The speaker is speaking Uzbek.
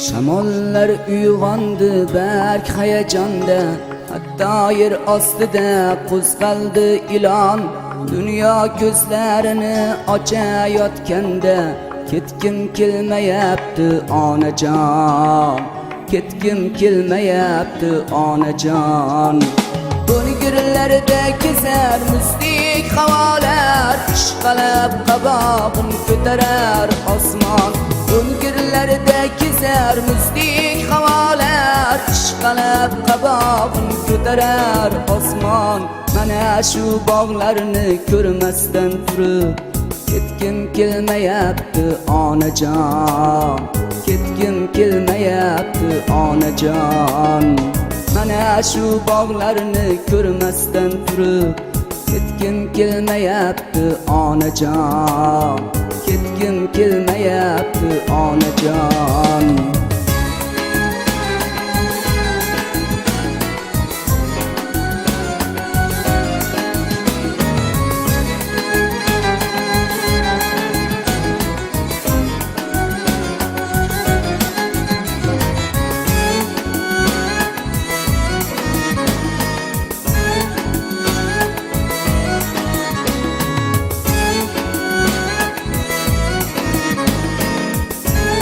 Shamollar uyg'ondi berk hayajonda, hatto yer ostida qo'zg'aldi ilon. Dunyo ko'zlarini ochayotganda, ketgim kelmayapti onajon, ketgim kelmayapti onajon. O'ngirlarda kezar muzdek havolar, ishqalab qabog'im ko'tarar osmon. O'ngirlarda kezar muzdek havolar, ishqalab qabog'im ko'tarar osmon. Mana shu bog'larni ko'rmasdan turib, ketgim kelmayapti onajon, ketgim kelmayapti onajon. Mana shu bog'larni ko'rmasdan turib, ketgim kelmayapti onajon, ketgim kelmayapti onajon.